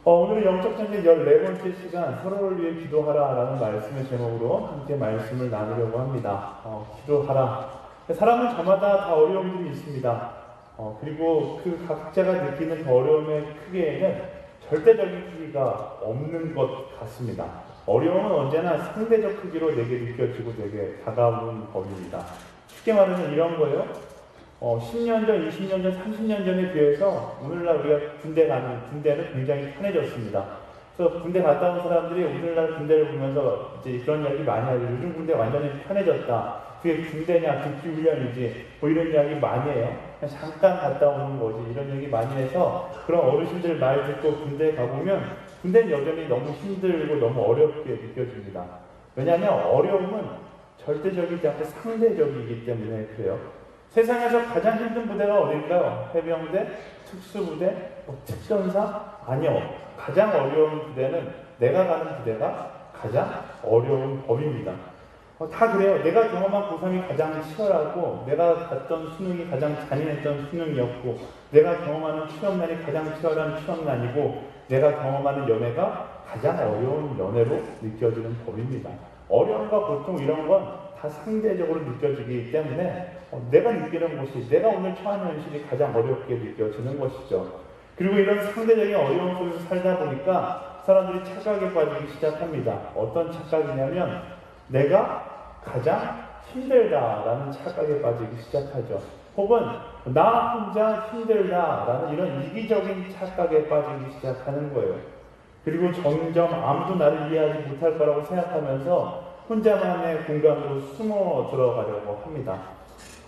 오늘은 영적전쟁 14번째 시간 서로를 위해 기도하라라는 말씀의 제목으로 함께 말씀을 나누려고 합니다. 기도하라. 사람은 저마다 다 어려움들이 있습니다. 그리고 그 각자가 느끼는 그 어려움의 크기에는 절대적인 크기가 없는 것 같습니다. 어려움은 언제나 상대적 크기로 내게 느껴지고 내게 다가오는 법입니다. 쉽게 말하면 이런 거예요. 10년 전, 20년 전, 30년 전에 비해서 오늘날 우리가 군대는 굉장히 편해졌습니다. 그래서 군대 갔다 온 사람들이 오늘날 군대를 보면서 이제 그런 이야기 많이 하죠. 요즘 군대 완전히 편해졌다. 그게 군대냐, 국기훈련이지, 뭐 이런 이야기 많이 해요. 그냥 잠깐 갔다 오는 거지, 이런 얘기 많이 해서 그런 어르신들 말 듣고 군대에 가보면 군대는 여전히 너무 힘들고 너무 어렵게 느껴집니다. 왜냐하면 어려움은 절대적이지 않고 상대적이기 때문에 그래요. 세상에서 가장 힘든 부대가 어딜까요? 해병대, 특수부대, 특전사? 아니요. 가장 어려운 부대는 내가 가는 부대가 가장 어려운 법입니다. 다 그래요. 내가 경험한 고3이 가장 치열하고 내가 갔던 수능이 가장 잔인했던 수능이었고 내가 경험하는 취업난이 가장 치열한 취업난이고 내가 경험하는 연애가 가장 어려운 연애로 느껴지는 법입니다. 어려움과 고통 이런 건 다 상대적으로 느껴지기 때문에 내가 느끼는 것이 내가 오늘 처한 현실이 가장 어렵게 느껴지는 것이죠. 그리고 이런 상대적인 어려움 속에서 살다 보니까 사람들이 착각에 빠지기 시작합니다. 어떤 착각이냐면 내가 가장 힘들다라는 착각에 빠지기 시작하죠. 혹은 나 혼자 힘들다라는 이런 이기적인 착각에 빠지기 시작하는 거예요. 그리고 점점 아무도 나를 이해하지 못할 거라고 생각하면서 혼자만의 공간으로 숨어 들어가려고 합니다.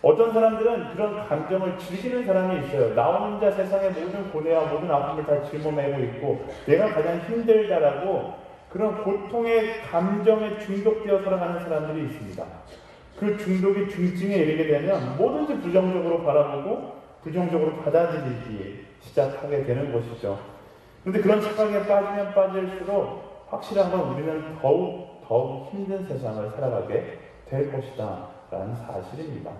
어떤 사람들은 그런 감정을 즐기는 사람이 있어요. 나 혼자 세상의 모든 고뇌와 모든 아픔을 다 짊어매고 있고 내가 가장 힘들다라고 그런 고통의 감정에 중독되어 살아가는 사람들이 있습니다. 그 중독이 중증에 이르게 되면 뭐든지 부정적으로 바라보고 부정적으로 받아들이기 시작하게 되는 것이죠. 그런데 그런 착각에 빠지면 빠질수록 확실한 건 우리는 더욱 힘든 세상을 살아가게 될 것이다 라는 사실입니다.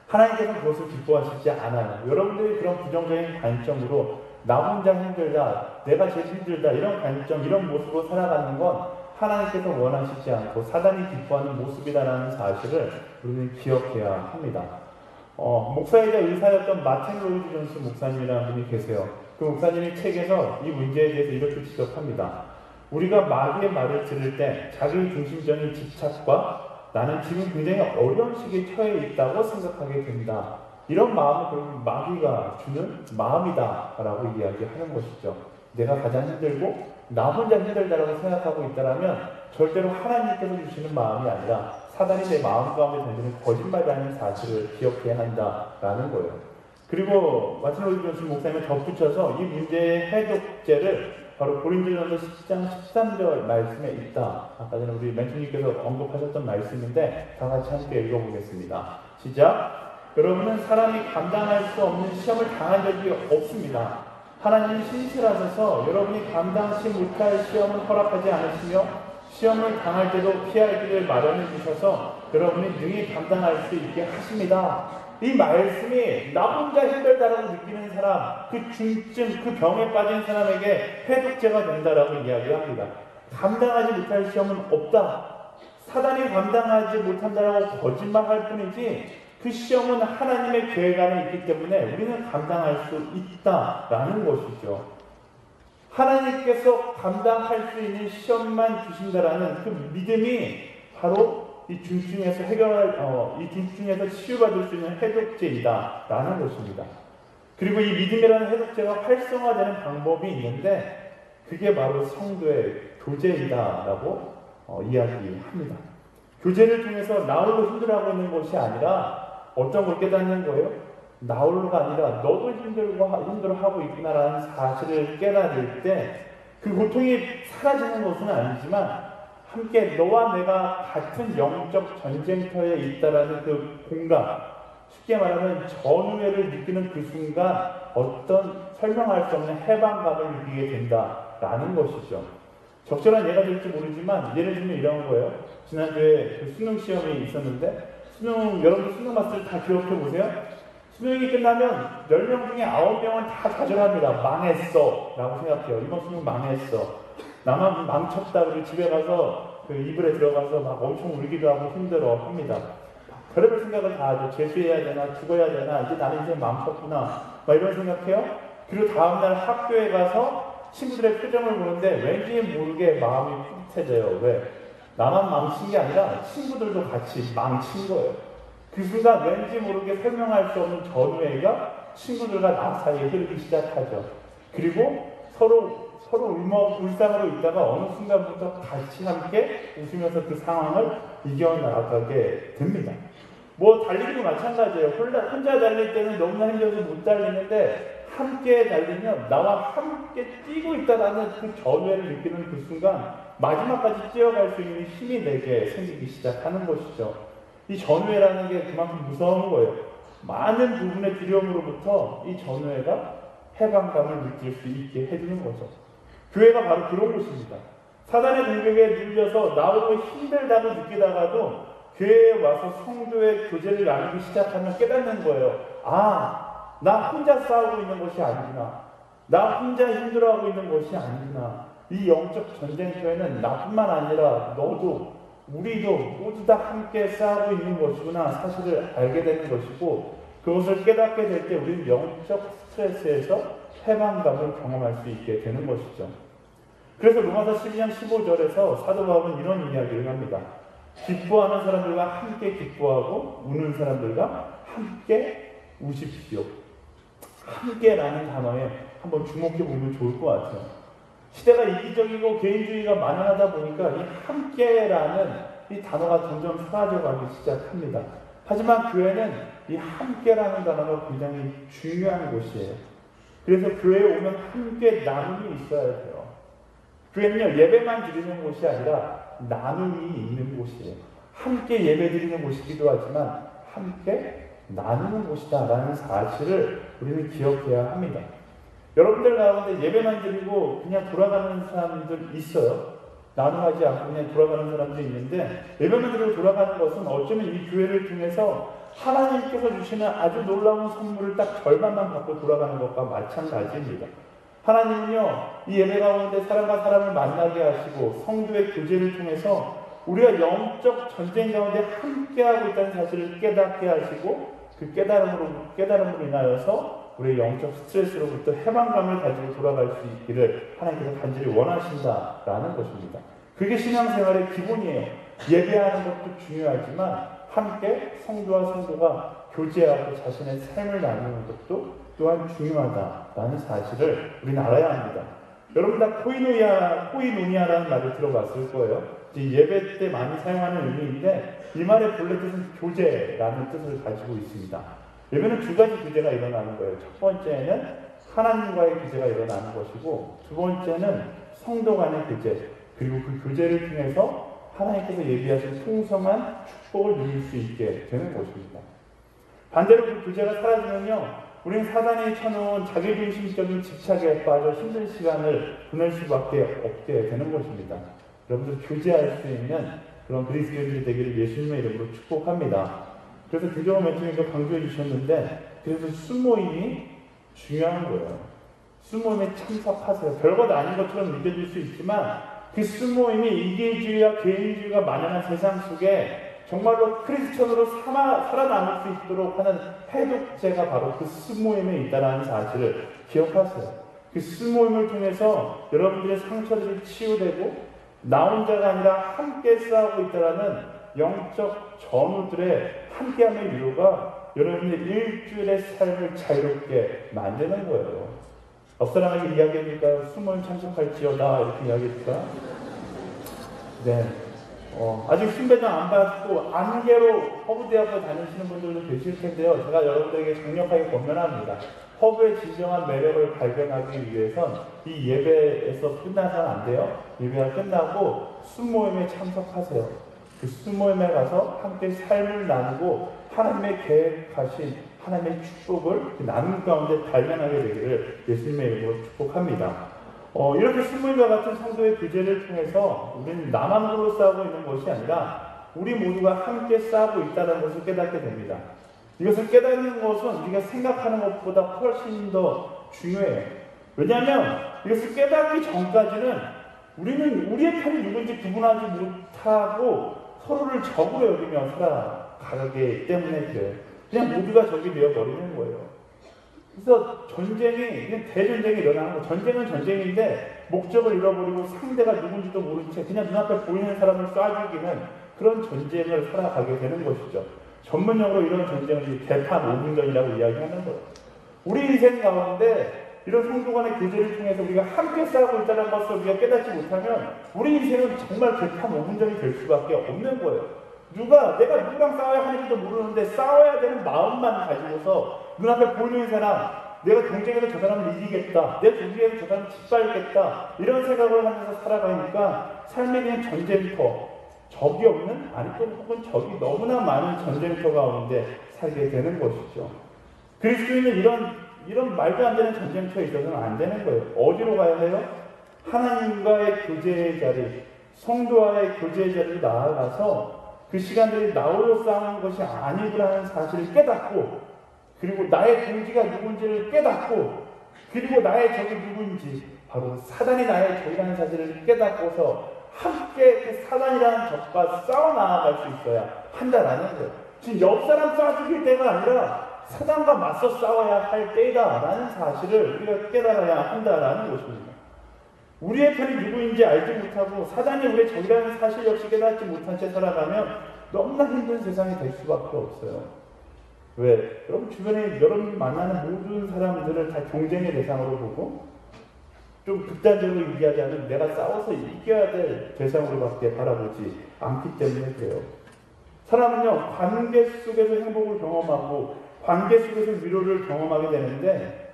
하나님께서 그것을 기뻐하시지 않아요. 여러분들이 그런 부정적인 관점으로 나 혼자 힘들다, 내가 제일 힘들다 이런 관점, 이런 모습으로 살아가는 건 하나님께서 원하시지 않고 사단이 기뻐하는 모습이다라는 사실을 우리는 기억해야 합니다. 목사이자 의사였던 마틴 로이드 존스 목사님이라는 분이 계세요. 그 목사님이 책에서 이 문제에 대해서 이렇게 지적합니다. 우리가 마귀의 말을 들을 때 자기 중심적인 집착과 나는 지금 굉장히 어려운 시기에 처해 있다고 생각하게 된다. 이런 마음은 결국 마귀가 주는 마음이다 라고 이야기하는 것이죠. 내가 가장 힘들고 나 혼자 힘들다라고 생각하고 있다면 절대로 하나님께서 주시는 마음이 아니라 사단이 내 마음 가운데 던지는 거짓말이라는 사실을 기억해야 한다라는 거예요. 그리고 마틴 로이드 존스 목사님이 덧붙여서 이 문제의 해독제를 바로 고린도전서 10장 13절 말씀에 있다. 아까 전에 우리 멘토님께서 언급하셨던 말씀인데 다 같이 함께 읽어보겠습니다. 시작! 여러분은 사람이 감당할 수 없는 시험을 당한 적이 없습니다. 하나님은 신실하셔서 여러분이 감당치 못할 시험을 허락하지 않으시며 시험을 당할 때도 피할 길을 마련해 주셔서 여러분이 능히 감당할 수 있게 하십니다. 이 말씀이 나 혼자 힘들다라고 느끼는 사람, 그 중증, 그 병에 빠진 사람에게 해독제가 된다라고 이야기합니다. 감당하지 못할 시험은 없다. 사단이 감당하지 못한다라고 거짓말할 뿐이지 그 시험은 하나님의 계획 안에 있기 때문에 우리는 감당할 수 있다라는 것이죠. 하나님께서 감당할 수 있는 시험만 주신다라는 그 믿음이 바로 이 중증에서 이 중증에서 치유받을 수 있는 해독제이다라는 것입니다. 그리고 이 믿음이라는 해독제가 활성화되는 방법이 있는데 그게 바로 성도의 교제이다라고 이야기합니다. 교제를 통해서 나 홀로 힘들어하고 있는 것이 아니라 어떤 걸 깨닫는 거예요? 나 홀로가 아니라 너도 힘들어하고 있구나라는 사실을 깨달을 때 그 고통이 사라지는 것은 아니지만 함께 너와 내가 같은 영적 전쟁터에 있다라는 그 공간, 쉽게 말하면 전우회를 느끼는 그 순간 어떤 설명할 수 없는 해방감을 느끼게 된다라는 것이죠. 적절한 예가 될지 모르지만 예를 들면 이런 거예요. 지난주에 그 수능 시험이 있었는데 여러분들 수능 봤을 때 다 기억해 보세요. 수능이 끝나면 10명 중에 9명은 다 좌절합니다. 망했어 라고 생각해요. 이번 수능 망했어. 나만 망쳤다. 그리고 집에 가서 그 이불에 들어가서 막 엄청 울기도 하고 힘들어 합니다. 별의별 생각을 다 하죠. 재수해야 되나, 죽어야 되나, 이제 나는 인생 망쳤구나, 막 이런 생각해요. 그리고 다음날 학교에 가서 친구들의 표정을 보는데 왠지 모르게 마음이 풋해져요. 왜? 나만 망친 게 아니라 친구들도 같이 망친 거예요. 그 순간 왠지 모르게 설명할 수 없는 전우애가 친구들과 나 사이에 흐르기 시작하죠. 그리고 서로 울상으로 있다가 어느 순간부터 같이 함께 웃으면서 그 상황을 이겨나가게 됩니다. 뭐 달리기도 마찬가지예요. 혼자 달릴 때는 너무나 힘들어서 못 달리는데 함께 달리면 나와 함께 뛰고 있다라는 그 전우애를 느끼는 그 순간 마지막까지 뛰어갈 수 있는 힘이 내게 생기기 시작하는 것이죠. 이 전우애라는 게 그만큼 무서운 거예요. 많은 부분의 두려움으로부터 이 전우애가 해방감을 느낄 수 있게 해주는 거죠. 교회가 바로 그런 곳입니다. 사단의 공격에 눌려서 나오고 힘들다고 느끼다가도 교회에 와서 성도의 교제를 나누기 시작하면 깨닫는 거예요. 아, 나 혼자 싸우고 있는 것이 아니구나. 나 혼자 힘들어하고 있는 것이 아니구나. 이 영적 전쟁터에는 나뿐만 아니라 너도, 우리도 모두 다 함께 싸우고 있는 것이구나 사실을 알게 되는 것이고, 그것을 깨닫게 될 때 우리는 영적 스트레스에서 해방감을 경험할 수 있게 되는 것이죠. 그래서 로마서 12장 15절에서 사도 바울은 이런 이야기를 합니다. 기뻐하는 사람들과 함께 기뻐하고 우는 사람들과 함께 우십시오. 함께라는 단어에 한번 주목해 보면 좋을 것 같아요. 시대가 이기적이고 개인주의가 만연하다 보니까 이 함께라는 이 단어가 점점 사라져가기 시작합니다. 하지만 교회는 이 함께라는 단어가 굉장히 중요한 곳이에요. 그래서 교회에 오면 함께 나눔이 있어야 돼요. 교회는요, 예배만 드리는 곳이 아니라 나눔이 있는 곳이에요. 함께 예배 드리는 곳이기도 하지만 함께 나누는 곳이다라는 사실을 우리는 기억해야 합니다. 여러분들 가운데 예배만 드리고 그냥 돌아가는 사람들 있어요. 나눔하지 않고 그냥 돌아가는 사람들이 있는데, 예배만 드리고 돌아가는 것은 어쩌면 이 교회를 통해서 하나님께서 주시는 아주 놀라운 선물을 딱 절반만 받고 돌아가는 것과 마찬가지입니다. 하나님은요, 이 예배 가운데 사람과 사람을 만나게 하시고 성도의 교제를 통해서 우리가 영적 전쟁 가운데 함께하고 있다는 사실을 깨닫게 하시고, 그 깨달음으로 인하여서 우리의 영적 스트레스로부터 해방감을 가지고 돌아갈 수 있기를 하나님께서 간절히 원하신다라는 것입니다. 그게 신앙생활의 기본이에요. 예배하는 것도 중요하지만 함께 성도와 성도가 교제하고 자신의 삶을 나누는 것도 또한 중요하다라는 사실을 우리는 알아야 합니다. 여러분 다 코이노니아라는 말을 들어봤을 거예요. 예배 때 많이 사용하는 의미인데, 이 말의 본래 뜻은 교제라는 뜻을 가지고 있습니다. 예배는 두 가지 교제가 일어나는 거예요. 첫 번째는 하나님과의 교제가 일어나는 것이고, 두 번째는 성도 간의 교제, 그리고 그 교제를 통해서 하나님께서 예비하신 풍성한 축복을 누릴 수 있게 되는 것입니다. 반대로 그 교제가 사라지면요, 우리는 사단이 쳐놓은 자기중심적인 집착에 빠져 힘든 시간을 보낼 수밖에 없게 되는 것입니다. 여러분들 교제할 수 있는 그런 그리스도인들이 되기를 예수님의 이름으로 축복합니다. 그래서 교정원 멘토님도 강조해 주셨는데, 그래서 수모임이 중요한 거예요. 수모임에 참석하세요. 별것 아닌 것처럼 느껴질 수 있지만, 그 수모임이 이기주의와 개인주의가 만연한 세상 속에 정말로 크리스천으로 살아남을 수 있도록 하는 해독제가 바로 그 수모임에 있다는 사실을 기억하세요. 그 수모임을 통해서 여러분들의 상처들이 치유되고, 나 혼자가 아니라 함께 싸우고 있다는 영적 전우들의 함께함의 위로가 여러분의 일주일의 삶을 자유롭게 만드는 거예요. 앞사람에게 이야기해줄까요? 수모임 참석할지어다 이렇게 이야기해줄까요? 네. 아직 순배정 안 받고 안개로 허브대학교 다니시는 분들도 계실 텐데요. 제가 여러분들에게 강력하게 권면합니다. 허브의 진정한 매력을 발견하기 위해선 이 예배에서 끝나서는 안 돼요. 예배가 끝나고 순모임에 참석하세요. 그 순모임에 가서 함께 삶을 나누고 하나님의 계획하신 하나님의 축복을 그 나눔 가운데 발견하게 되기를 예수님의 이름으로 축복합니다. 이렇게 순모임과 같은 성도의 교제를 통해서 우리는 나만 홀로 싸우고 있는 것이 아니라 우리 모두가 함께 싸우고 있다는 것을 깨닫게 됩니다. 이것을 깨닫는 것은 우리가 생각하는 것보다 훨씬 더 중요해요. 왜냐하면 이것을 깨닫기 전까지는 우리는 우리의 편이 누군지 구분하지 못하고 서로를 적으로 여기며 살아가기 때문에 그래요. 그냥 모두가 적이 되어버리는 거예요. 그래서 전쟁이, 그냥 대전쟁이 일어나는 거예요. 전쟁은 전쟁인데 목적을 잃어버리고 상대가 누군지도 모른 채 그냥 눈앞에 보이는 사람을 쏴죽이는 그런 전쟁을 살아가게 되는 것이죠. 전문용어로 이런 전쟁을 개판 5분전이라고 이야기하는 거예요. 우리 인생 가운데 이런 성도 간의 교제를 통해서 우리가 함께 싸우고 있다는 것을 우리가 깨닫지 못하면 우리 인생은 정말 개판 5분전이 될 수밖에 없는 거예요. 내가 누구랑 싸워야 하는지도 모르는데 싸워야 되는 마음만 가지고서 눈앞에 보이는 사람, 내가 경쟁에서 저 사람을 이기겠다, 내 경쟁에서 저 사람을 짓밟겠다, 이런 생각을 하면서 살아가니까 삶에 그냥 전쟁터, 적이 없는, 아니 또 혹은 적이 너무나 많은 전쟁터 가운데 살게 되는 것이죠. 그리스도인은 이런 말도 안 되는 전쟁터에 있어서는 안 되는 거예요. 어디로 가야 해요? 하나님과의 교제의 자리, 성도와의 교제의 자리로 나아가서 그 시간들이 나홀로 싸우는 것이 아니구나는 사실을 깨닫고, 그리고 나의 동지가 누군지를 깨닫고, 그리고 나의 적이 누구인지, 바로 사단이 나의 적이라는 사실을 깨닫고서 함께 그 사단이라는 적과 싸워 나아갈 수 있어야 한다라는 거예요. 지금 옆 사람 쏴 죽일 때가 아니라 사단과 맞서 싸워야 할 때이다라는 사실을 우리가 깨달아야 한다라는 것입니다. 우리의 편이 누구인지 알지 못하고 사단이 우리의 적이라는 사실 역시 깨닫지 못한 채 살아가면 너무나 힘든 세상이 될 수밖에 없어요. 왜? 여러분 주변에 여러분이 만나는 모든 사람들을 다 경쟁의 대상으로 보고 좀 극단적으로 얘기하자면 내가 싸워서 이겨야 될 대상으로밖에 바라보지 않기 때문에 그래요. 사람은요, 관계 속에서 행복을 경험하고 관계 속에서 위로를 경험하게 되는데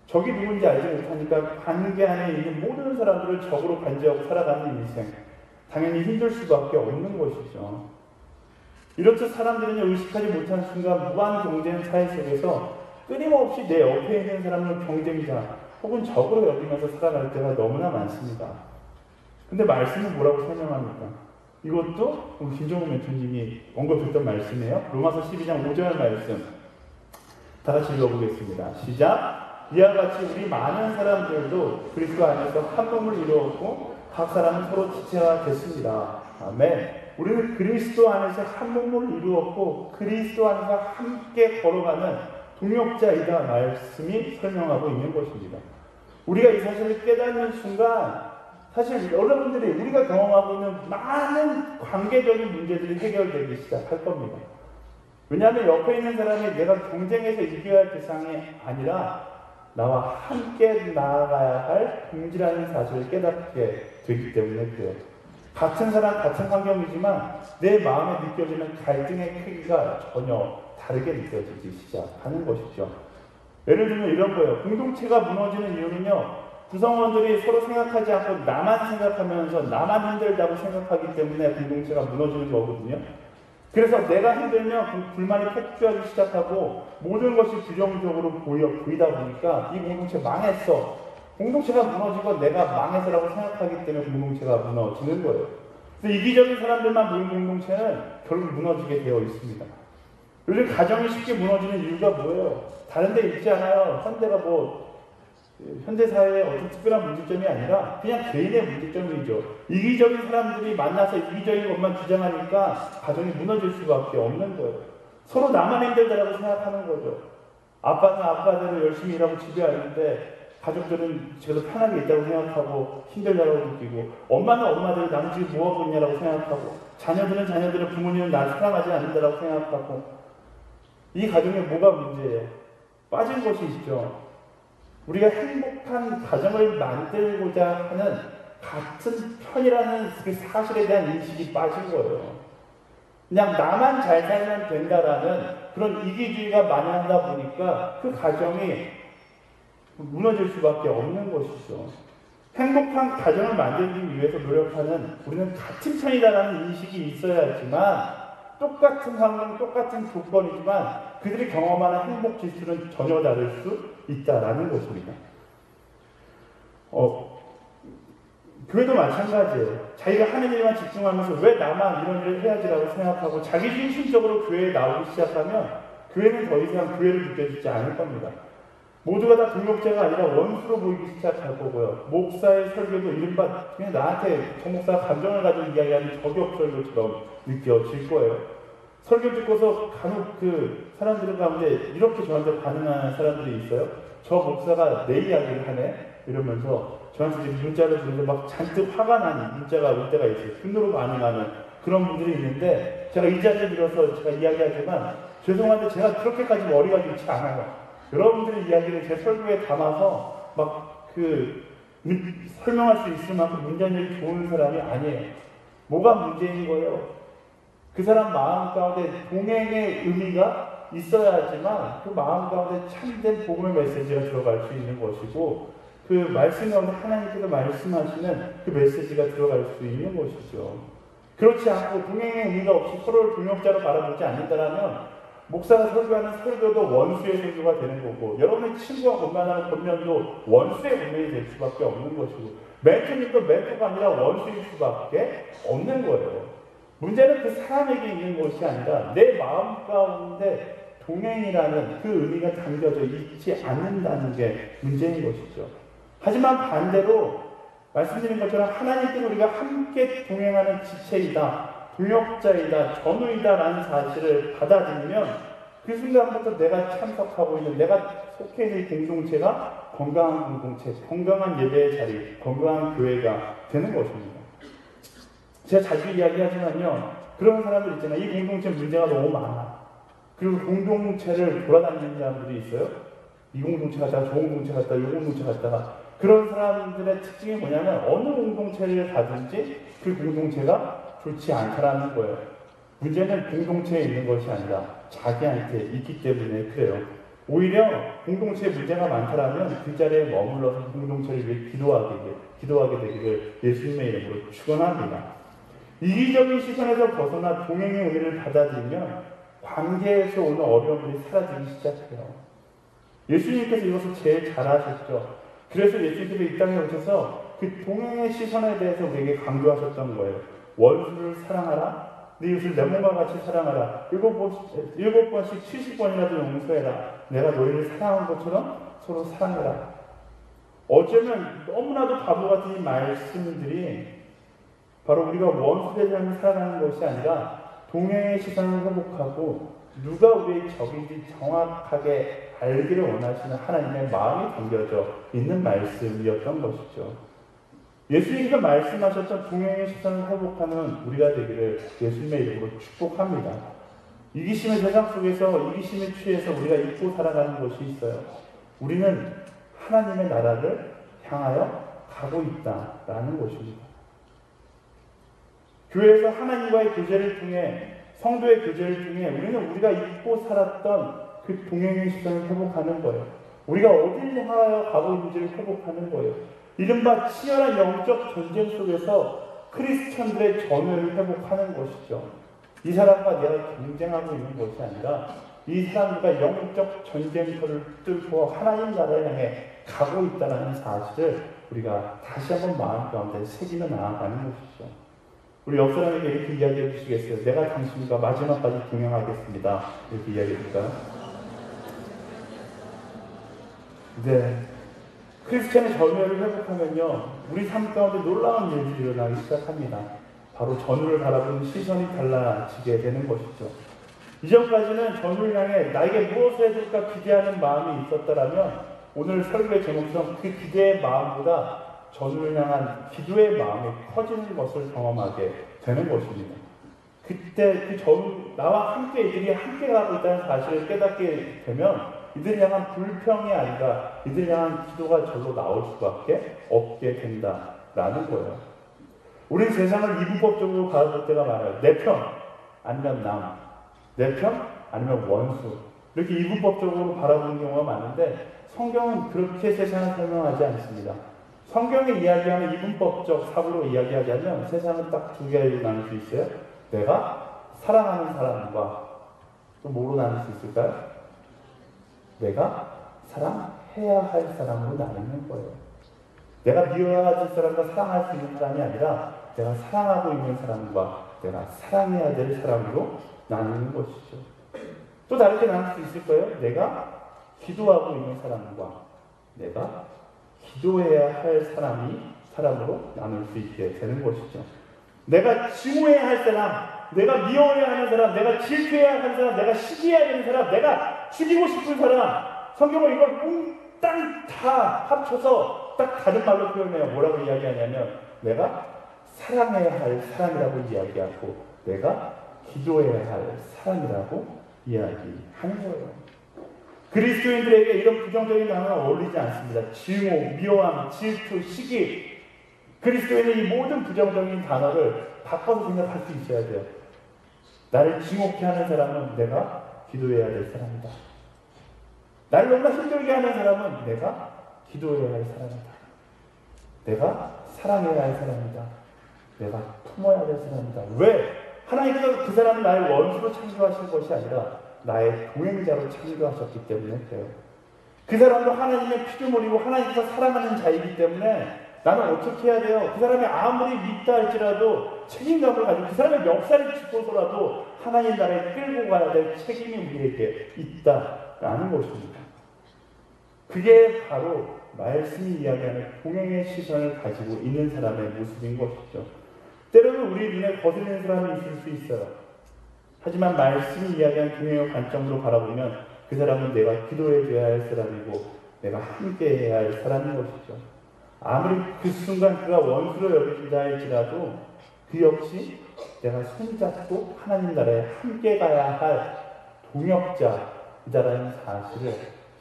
적이 누군지 알지 못하니까 관계 안에 있는 모든 사람들을 적으로 간주하고 살아가는 인생, 당연히 힘들 수밖에 없는 것이죠. 이렇듯 사람들은 의식하지 못한 순간 무한 경쟁 사회 속에서 끊임없이 내 옆에 있는 사람을 경쟁자 혹은 적으로 여기면서 살아갈 때가 너무나 많습니다. 근데 말씀은 뭐라고 설명합니까? 이것도 김정우 멘토님이 언급했던 말씀이에요. 로마서 12장 5절 말씀 다 같이 읽어보겠습니다. 시작! 이와 같이 우리 많은 사람들도 그리스도 안에서 한 몸을 이루었고 각 사람은 서로 지체가 됐습니다. 아멘. 우리는 그리스도 안에서 한 몸을 이루었고 그리스도 안에서 함께 걸어가는 동역자이다 말씀이 설명하고 있는 것입니다. 우리가 이 사실을 깨닫는 순간 사실 여러분들이 우리가 경험하고 있는 많은 관계적인 문제들이 해결되기 시작할 겁니다. 왜냐하면 옆에 있는 사람이 내가 경쟁에서 이겨야 할 대상이 아니라 나와 함께 나아가야 할 동지라는 사실을 깨닫게 되기 때문에 그래요. 같은 사람, 같은 환경이지만 내 마음에 느껴지는 갈등의 크기가 전혀 다르게 느껴지기 시작하는 것이죠. 예를 들면 이런 거예요. 공동체가 무너지는 이유는요, 구성원들이 서로 생각하지 않고 나만 생각하면서 나만 힘들다고 생각하기 때문에 공동체가 무너지는 거거든요. 그래서 내가 힘들면 불만이 폭주하기 시작하고 모든 것이 부정적으로 보이다 보니까 이 공동체 망했어. 공동체가 무너지고 내가 망해서라고 생각하기 때문에 공동체가 무너지는 거예요. 그래서 이기적인 사람들만 모인 공동체는 결국 무너지게 되어 있습니다. 요즘 가정이 쉽게 무너지는 이유가 뭐예요? 다른 데 있지 않아요. 현대사회의 어떤 특별한 문제점이 아니라 그냥 개인의 문제점이죠. 이기적인 사람들이 만나서 이기적인 것만 주장하니까 가정이 무너질 수밖에 없는 거예요. 서로 나만 힘들다라고 생각하는 거죠. 아빠는 아빠대로 열심히 일하고 집에 왔는데 가족들은 집에서 편하게 있다고 생각하고 힘들다고 느끼고, 엄마는 엄마대로 나는 지금 뭐하고 있냐라고 생각하고, 자녀들은 자녀들은 부모님은 나를 사랑하지 않는다라고 생각하고, 이 가정에 뭐가 문제예요? 빠진 것이 있죠. 우리가 행복한 가정을 만들고자 하는 같은 편이라는 그 사실에 대한 인식이 빠진 거예요. 그냥 나만 잘 살면 된다라는 그런 이기주의가 만연하다 보니까 그 가정이 무너질 수밖에 없는 것이죠. 행복한 가정을 만들기 위해서 노력하는 우리는 같은 편이다라는 인식이 있어야 하지만 똑같은 환경, 똑같은 조건이지만 그들이 경험하는 행복 지수는 전혀 다를 수 있다라는 것입니다. 교회도 마찬가지예요. 자기가 하는 일만 집중하면서 왜 나만 이런 일을 해야지라고 생각하고 자기 중심적으로 교회에 나오기 시작하면 교회는 더 이상 교회를 느껴지지 않을 겁니다. 모두가 다 동역자가 아니라 원수로 보이기 시작할 거고요. 목사의 설교도 이른바 그냥 나한테 저 목사가 감정을 가지고 이야기하는 저격 설교처럼 느껴질 거예요. 설교 듣고서 간혹 그 사람들 가운데 이렇게 저한테 반응하는 사람들이 있어요. 저 목사가 내 이야기를 하네? 이러면서 저한테 이제 문자를 보내서 막 잔뜩 화가 나는 문자가 올 때가 있어요. 분노로 반응하는 그런 분들이 있는데 제가 이 자리에 들어서 제가 이야기하지만 죄송한데 제가 그렇게까지 머리가 좋지 않아요. 여러분들의 이야기를 제 설교에 담아서 막 설명할 수 있을 만큼 문장력이 좋은 사람이 아니에요. 뭐가 문제인 거예요? 그 사람 마음 가운데 동행의 의미가 있어야지만 그 마음 가운데 참된 복음의 메시지가 들어갈 수 있는 것이고 그 말씀 가운데 하나님께서 말씀하시는 그 메시지가 들어갈 수 있는 것이죠. 그렇지 않고 동행의 의미가 없이 서로를 동역자로 바라보지 않는다면 목사가 설교하는 설교도 원수의 설교가 되는 거고 여러분의 친구가 건강하는 권면도 원수의 권면이 될 수밖에 없는 것이고 멘토님도 멘토가 아니라 원수일 수밖에 없는 거예요. 문제는 그 사람에게 있는 것이 아니라 내 마음 가운데 동행이라는 그 의미가 담겨져 있지 않는다는 게 문제인 것이죠. 하지만 반대로 말씀드린 것처럼 하나님께서 우리가 함께 동행하는 지체이다, 동역자이다, 전우이다라는 사실을 받아들이면 그 순간부터 내가 참석하고 있는, 내가 속해 있는 공동체가 건강한 공동체, 건강한 예배의 자리, 건강한 교회가 되는 것입니다. 제가 자주 이야기하지만요, 그런 사람들 있잖아요. 이 공동체 문제가 너무 많아. 그리고 공동체를 돌아다니는 사람들이 있어요. 이 공동체 갔다가 저 공동체 갔다가 이 공동체 갔다가 그런 사람들의 특징이 뭐냐면 어느 공동체를 가든지 그 공동체가 좋지 않다라는 거예요. 문제는 공동체에 있는 것이 아니라 자기한테 있기 때문에 그래요. 오히려 공동체에 문제가 많다라면 그 자리에 머물러서 공동체를 위해 기도하게 되기를 예수님의 이름으로 축원합니다. 이기적인 시선에서 벗어나 동행의 의미를 받아들이면 관계에서 오는 어려움들이 사라지기 시작해요. 예수님께서 이것을 제일 잘하셨죠. 그래서 예수님께서 이 땅에 오셔서 그 동행의 시선에 대해서 우리에게 강조하셨던 거예요. 원수를 사랑하라. 네 이웃을 내 몸과 같이 사랑하라. 7번씩 70번이라도 용서해라. 내가 너희를 사랑한 것처럼 서로 사랑해라. 어쩌면 너무나도 바보 같은 이 말씀들이 바로 우리가 원수의 삶을 살아가는 것이 아니라 동행의 시선을 회복하고 누가 우리의 적인지 정확하게 알기를 원하시는 하나님의 마음이 담겨져 있는 말씀이었던 것이죠. 예수님께서 말씀하셨던 동행의 시선을 회복하는 우리가 되기를 예수님의 이름으로 축복합니다. 이기심의 세상 속에서 이기심에 취해서 우리가 잊고 살아가는 것이 있어요. 우리는 하나님의 나라를 향하여 가고 있다라는 것입니다. 교회에서 하나님과의 교제를 통해 성도의 교제를 통해 우리는 우리가 잊고 살았던 그 동행의 시선을 회복하는 거예요. 우리가 어디를 향하여 가고 있는지를 회복하는 거예요. 이른바 치열한 영적 전쟁 속에서 크리스천들의 전우를 회복하는 것이죠. 이 사람과 내가 경쟁하고 있는 것이 아니라 이 사람들과 영적 전쟁터를 뚫고 하나님 나라를 향해 가고 있다는 사실을 우리가 다시 한번 마음 가운데 새기며 나아가는 것이죠. 우리 옆 사람에게 이렇게 이야기해 주시겠어요? 내가 당신과 마지막까지 동행하겠습니다. 이렇게 이야기해 줄까요? 네. 크리스천의 전우를 회복하면요, 우리 삶 가운데 놀라운 일들이 일어나기 시작합니다. 바로 전우를 바라보는 시선이 달라지게 되는 것이죠. 이전까지는 전우를 향해 나에게 무엇을 해줄까 기대하는 마음이 있었다라면 오늘 설교의 제목처럼 그 기대의 마음보다 전우를 향한 기도의 마음이 커지는 것을 경험하게 되는 것입니다. 그때 그 전우, 나와 함께 이들이 함께 가고 있다는 사실을 깨닫게 되면 이들을 향한 불평이 아니라 이들을 향한 기도가 절로 나올 수밖에 없게 된다라는 거예요. 우리는 세상을 이분법적으로 바라볼 때가 많아요. 내 편 아니면 남, 내 편 아니면 원수, 이렇게 이분법적으로 바라보는 경우가 많은데 성경은 그렇게 세상을 설명하지 않습니다. 성경이 이야기하는 이분법적 사고로 이야기하자면 세상은 딱 두 개로 나눌 수 있어요. 내가 사랑하는 사람과 또 뭐로 나눌 수 있을까요? 내가 사랑해야 할 사람으로 나누는 거예요. 내가 미워야 될 사람과 사랑할 수 있는 사람이 아니라 내가 사랑하고 있는 사람과 내가 사랑해야 될 사람으로 나누는 것이죠. 또 다르게 나눌 수 있을 거예요. 내가 기도하고 있는 사람과 내가 기도해야 할 사람으로 나눌 수 있게 되는 것이죠. 내가 증오해야 할 사람, 내가 미워해야 하는 사람, 내가 질투해야 하는 사람, 내가 시기해야 되는 사람, 내가 죽이고 싶은 사람, 성경은 이걸 몽땅 다 합쳐서 딱 다른 말로 표현해요. 뭐라고 이야기하냐면 내가 사랑해야 할 사람이라고 이야기하고 내가 기도해야 할 사람이라고 이야기하는 거예요. 그리스도인들에게 이런 부정적인 단어는 어울리지 않습니다. 증오, 미워함, 질투, 시기. 그리스도인은 이 모든 부정적인 단어를 바꿔서 생각할 수 있어야 돼요. 나를 증오케 하는 사람은 내가 기도해야 될 사람이다. 나를 너무나 힘들게 하는 사람은 내가 기도해야 할 사람이다. 내가 사랑해야 할 사람이다. 내가 품어야 될 사람이다. 왜? 하나님께서 그 사람을 나의 원수로 창조하신 것이 아니라 나의 동행자로 창조하셨기 때문에 그래요. 그 사람도 하나님의 피조물이고 하나님께서 사랑하는 자이기 때문에 나는 어떻게 해야 돼요? 그 사람이 아무리 믿다 할지라도 책임감을 가지고 그 사람의 멱살을 짚어서라도 하나님 나라에 끌고 가야 될 책임이 우리에게 있다라는 것입니다. 그게 바로 말씀이 이야기하는 동행의 시선을 가지고 있는 사람의 모습인 것이죠. 때로는 우리 눈에 거슬리는 사람이 있을 수 있어요. 하지만 말씀이 이야기하는 동행의 관점으로 바라보면 그 사람은 내가 기도해줘야 할 사람이고 내가 함께해야 할 사람인 것이죠. 아무리 그 순간 그가 원수로 여겨진다 할지라도 그 역시 내가 손잡고 하나님 나라에 함께 가야 할 동역자이다라는 사실을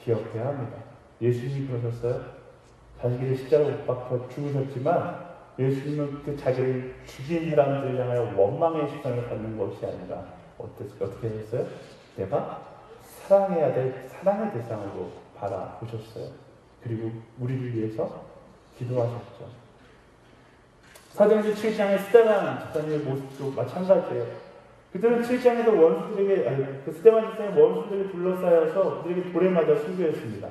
기억해야 합니다. 예수님이 그러셨어요. 자기를 십자가에 못 박혀 죽으셨지만 예수님은 그 자기를 죽인 사람들을 향하여 원망의 시선을 갖는 것이 아니라 어떻게 하셨어요? 내가 사랑해야 될 사랑의 대상으로 바라보셨어요. 그리고 우리를 위해서 기도하셨죠. 사도행전 7장의 스데반 집사님의 모습도 마찬가지예요. 그들은 7장에서 스데반 집사님의 원수들이 둘러싸여서 그들에게 돌에 맞아 순교했습니다.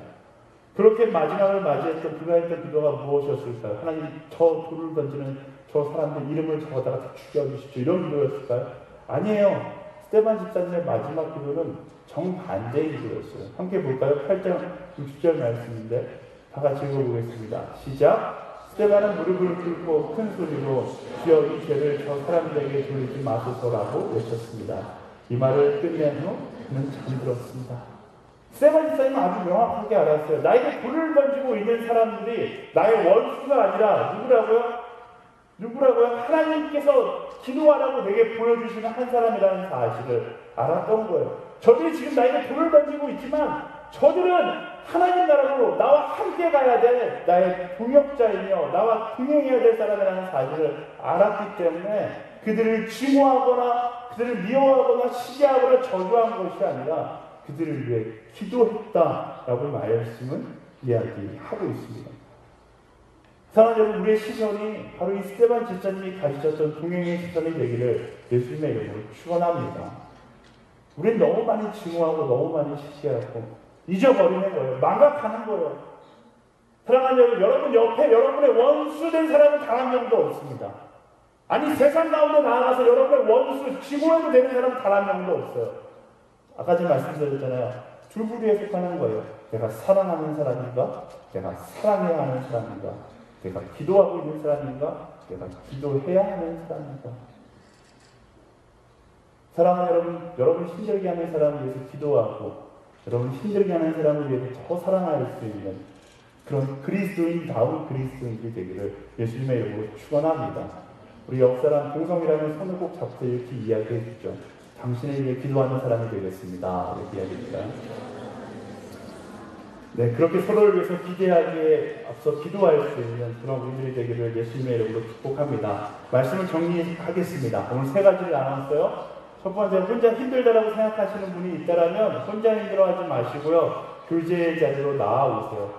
그렇게 마지막을 맞이했던 그가 했던 기도가 무엇이었을까요? 하나님 저 돌을 던지는 저 사람들 이름을 적어다가 다 죽여주십시오. 이런 기도였을까요? 아니에요. 스데반 집사님의 마지막 기도는 정반대의 기도였어요. 함께 볼까요? 8장 60절 말씀인데 다 같이 읽어보겠습니다. 시작! 스데반은 무릎을 꿇고 큰 소리로 주여 이 죄를 저 사람들에게 돌리지 마소서라고 외쳤습니다. 이 말을 끝낸 후 그는 잠들었습니다. 스데반 집사님은 아주 명확하게 알았어요. 나에게 돌을 던지고 있는 사람들이 나의 원수가 아니라 누구라고요? 하나님께서 기도하라고 내게 보여주시는 한 사람이라는 사실을 알았던 거예요. 저들이 지금 나에게 돌을 던지고 있지만 저들은 하나님 나라로 나와 함께 가야 될 나의 동역자이며 나와 동행해야 될 사람이라는 사실을 알았기 때문에 그들을 증오하거나 그들을 미워하거나 시기하거나 저주한 것이 아니라 그들을 위해 기도했다라고 말씀은 이야기하고 있습니다. 사랑하는 여러분, 우리의 시선이 바로 이 스데반 집사님이 가지셨던 동행의 시선이 되기를 예수님의 이름으로 축원합니다. 우리는 너무 많이 증오하고 너무 많이 시기하고 잊어버리는 거예요. 망각하는 거예요. 사랑하는 여러분 옆에 여러분의 원수된 사람은 단 한 명도 없습니다. 아니 세상 가운데 나아가서 여러분의 원수, 증오해도 되는 사람은 단 한 명도 없어요. 아까 제가 말씀드렸잖아요. 두 부류에 속하는 거예요. 내가 사랑하는 사람인가? 내가 사랑해야 하는 사람인가? 내가 기도하고 있는 사람인가? 내가 기도해야 하는 사람인가? 사랑하는 여러분 힘들게 하는 사람을 위해서 기도하고 여러분 힘들게 하는 사람을 위해서 더 사랑할 수 있는 그런 그리스도인다운 그리스도인들이 되기를 예수님의 이름으로 축원합니다. 우리 옆사람 동성이라는 손을 꼭 잡고 이렇게 이야기해 주죠. 당신을 위해 기도하는 사람이 되겠습니다. 이렇게 이야기합니다. 네, 그렇게 서로를 위해서 기대하기에 앞서 기도할 수 있는 그런 우리들이 되기를 예수님의 이름으로 축복합니다. 말씀을 정리하겠습니다. 오늘 세 가지를 나눴어요. 첫 번째, 혼자 힘들다라고 생각하시는 분이 있다면 혼자 힘들어하지 마시고요. 교제의 자리로 나아오세요.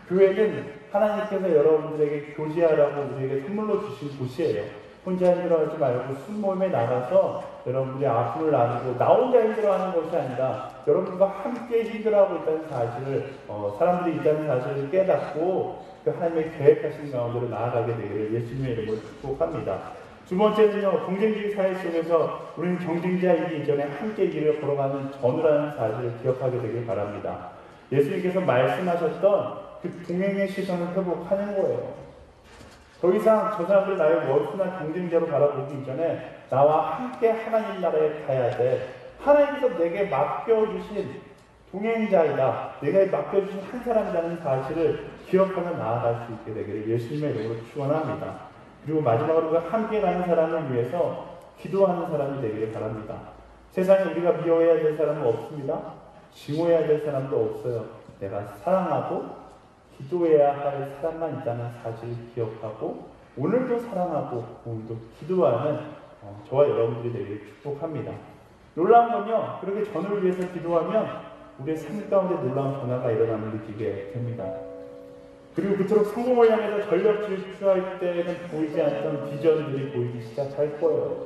교회는 하나님께서 여러분들에게 교제하라고 우리에게 선물로 주신 곳이에요. 혼자 힘들어하지 말고 순모임에 나가서 여러분들의 아픔을 나누고 나 혼자 힘들어하는 것이 아니라 여러분과 함께 힘들어하고 있다는 사실을 사람들이 있다는 사실을 깨닫고 그 하나님의 계획하신 가운데로 나아가게 되기를 예수님의 이름으로 축복합니다. 두 번째는요, 경쟁주의 사회 속에서 우리는 경쟁자이기 이전에 함께 길을 걸어가는 전우라는 사실을 기억하게 되길 바랍니다. 예수님께서 말씀하셨던 그 동행의 시선을 회복하는 거예요. 더 이상 저 사람들 나의 원수나 경쟁자로 바라보기 이전에 나와 함께 하나님 나라에 가야 돼. 하나님께서 내게 맡겨주신 동행자이다. 내가 맡겨주신 한 사람이라는 사실을 기억하며 나아갈 수 있게 되기를 예수님의 이름으로 축원합니다. 그리고 마지막으로 우리가 함께 가는 사람을 위해서 기도하는 사람이 되기를 바랍니다. 세상에 우리가 미워해야 될 사람은 없습니다. 증오해야 될 사람도 없어요. 내가 사랑하고 기도해야 할 사람만 있다는 사실을 기억하고 오늘도 사랑하고 오늘도 기도하는 저와 여러분들이 되기를 축복합니다. 놀라운 건요, 그렇게 전을 위해서 기도하면 우리의 삶 가운데 놀라운 변화가 일어남을 느끼게 됩니다. 그리고 그토록 성공을 향해서 전력 질주할 때에는 보이지 않던 비전들이 보이기 시작할 거예요.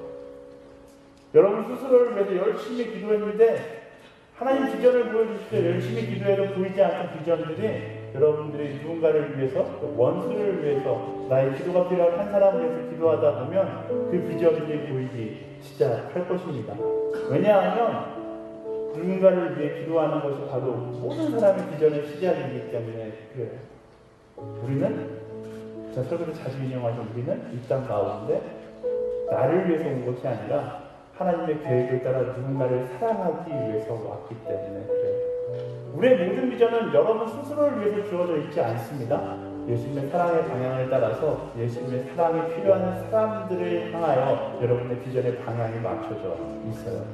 여러분 스스로를 위해서 열심히 기도했는데 하나님 비전을 보여주시되 열심히 기도해도 보이지 않던 비전들이 여러분들이 누군가를 위해서, 원수를 위해서, 나의 기도가 필요한 한 사람을 위해서 기도하다 보면 그 비전들이 보이기 시작할 것입니다. 왜냐하면 누군가를 위해 기도하는 것이 바로 모든 사람의 비전의 시작이기 때문에 그래요. 우리는, 제가 설교를 자주 인용하죠. 우리는 이 땅 가운데 나를 위해서 온 것이 아니라 하나님의 계획을 따라 누군가를 사랑하기 위해서 왔기 때문에 그래요. 우리의 모든 비전은 여러분 스스로를 위해서 주어져 있지 않습니다. 예수님의 사랑의 방향을 따라서 예수님의 사랑이 필요한 사람들을 향하여 여러분의 비전의 방향이 맞춰져 있어요.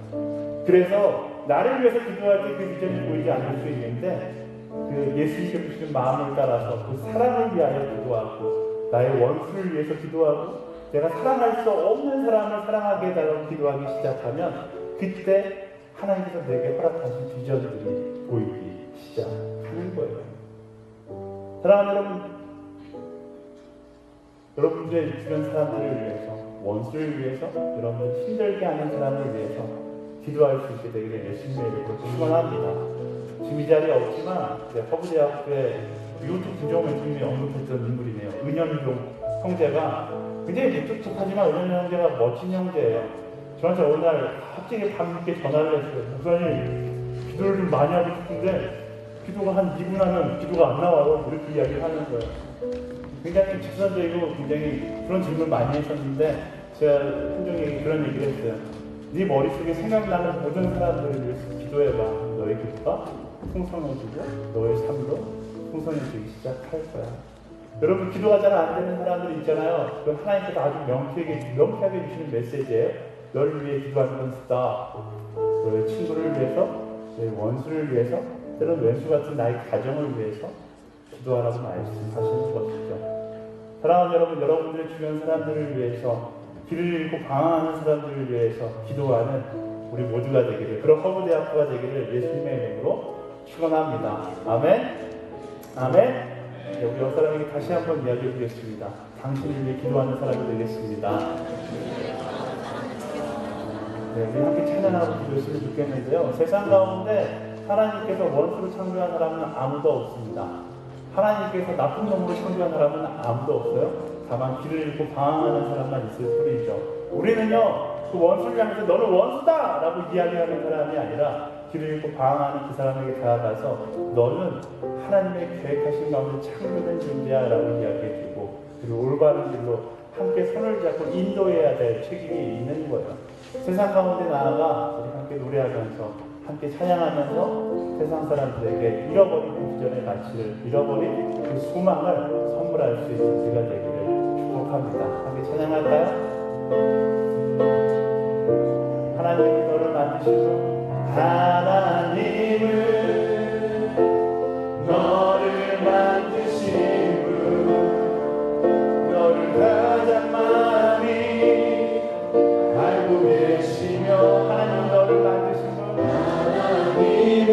그래서 나를 위해서 기도할 때 그 비전이 보이지 않을 수 있는데 그 예수님께 주시는 마음을 따라서 그 사랑을 위하여 기도하고 나의 원수를 위해서 기도하고 내가 사랑할 수 없는 사람을 사랑하게 해달라고 기도하기 시작하면 그때 하나님께서 내게 허락하신 비전들이 보이기 시작하는 거예요. 사랑하는 여러분, 여러분들의 주변 사람들을 위해서, 원수를 위해서, 여러분을 힘들게 하는 사람을 위해서 기도할 수 있게 되기를 예수님의 이름으로 축원합니다. 지금 이 자리에 없지만 허브대학교의 유튜브 김종호 교수님이 언급했던 인물이네요. 은현종 형제가 굉장히 무뚝뚝하지만 은현 형제가 멋진 형제예요. 저한테 어느 날 갑자기 밤늦게 전화를 했어요. 목사님 기도를 좀 많이 하고 싶은데 기도가 한 2분 하면 기도가 안 나와요. 우리 그 이야기를 하는 거예요. 굉장히 직선적이고 굉장히 그런 질문 많이 했었는데 제가 현종에게 그런 얘기를 했어요. 네 머릿속에 생각나는 모든 사람들을 위해서 기도해봐. 너의 기도가 풍성해지고 너의 삶도 풍성해지기 시작할 거야. 여러분 기도가 잘 안 되는 사람들 있잖아요. 그건 하나님께서 아주 명쾌하게 주시는 메시지예요. 너를 위해 기도하는 건 쓰다. 너의 친구를 위해서, 너의 원수를 위해서, 때로는 왼수 같은 나의 가정을 위해서 기도하라고 말씀하시는 것이죠. 사랑하는 여러분, 여러분들의 주변 사람들을 위해서, 길을 잃고 방황하는 사람들을 위해서 기도하는 우리 모두가 되기를, 그런 허브대학교가 되기를 예수님의 이름으로 축원합니다. 아멘. 아멘. 네, 우리 옆 사람에게 다시 한번 이야기해 드리겠습니다. 당신을 위해 기도하는 사람이 되겠습니다. 네, 우리 함께 찬양하고 기도했으면 좋겠는데요. 세상 가운데 하나님께서 원수로 창조한 사람은 아무도 없습니다. 하나님께서 나쁜 놈으로 창조한 사람은 아무도 없어요. 다만 길을 잃고 방황하는 사람만 있을 뿐이죠. 우리는요, 그 원수를 향해서 너는 원수다! 라고 이야기하는 사람이 아니라 길을 잃고 방황하는 그 사람에게 다가가서 너는 하나님의 계획하신 가운데 창조된 존재야 라고 이야기해주고 그리고 올바른 길로 함께 손을 잡고 인도해야 될 책임이 있는 거예요. 세상 가운데 나아가 우리 함께 노래하면서 함께 찬양하면서 세상 사람들에게 잃어버린 그 비전의 가치를, 잃어버린 그 소망을 선물할 수 있는 우리가 되기를 축복합니다. 함께 찬양할까요? 하나님이 너를 만드시고 하나님은 너를 만드신 분, 너를 가장 많이 알고 계시며 하나님 너를 만드신 분, 하나님은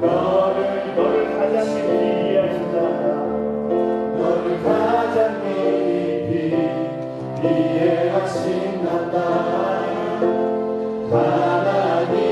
너를 가장 깊이 이해하신다. 너를 가장 깊이 이해하신단다. 하나님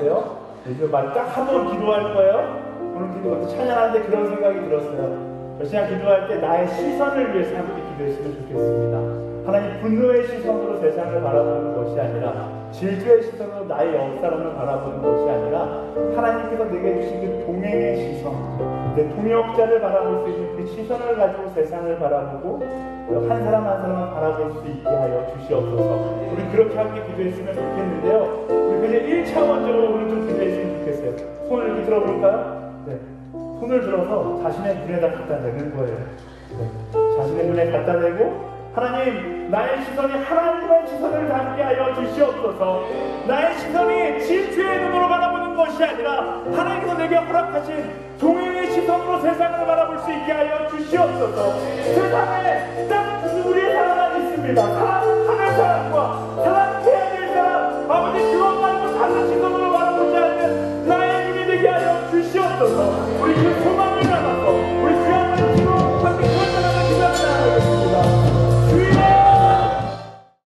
같으세요? 요즘 말 딱 한 번 기도할 거예요? 오늘 기도할 때 찬양하는데 그런 생각이 들었어요. 그냥 기도할 때 나의 시선을 위해서 함께 기도했으면 좋겠습니다. 하나님 분노의 시선으로 세상을 바라보는 것이 아니라 질투의 시선으로 나의 옆사람을 바라보는 것이 아니라 하나님께서 내게 주신 그 동행의 시선, 내 동역자를 바라볼 수 있는 그 시선을 가지고 세상을 바라보고 한 사람 한 사람을 바라볼 수 있게 하여 주시옵소서. 우리 그렇게 함께 기도했으면 좋겠는데요. 우리 그냥 1차원적으로 오늘 좀 기도했으면 좋겠어요. 손을 이렇게 들어볼까요? 네. 손을 들어서 자신의 눈에다 갖다 대는 거예요. 네. 자신의 눈에 갖다 대고 하나님, 나의 시선이 하나님의 시선을 닮게 하여 주시옵소서. 나의 시선이 질투의 눈으로 바라보는 것이 아니라 하나님께서 내게 허락하신 동행의 시선으로 세상을 바라볼 수 있게 하여 주시옵소서. 세상에 딱 우리의 사랑이 있습니다. 하늘 사람과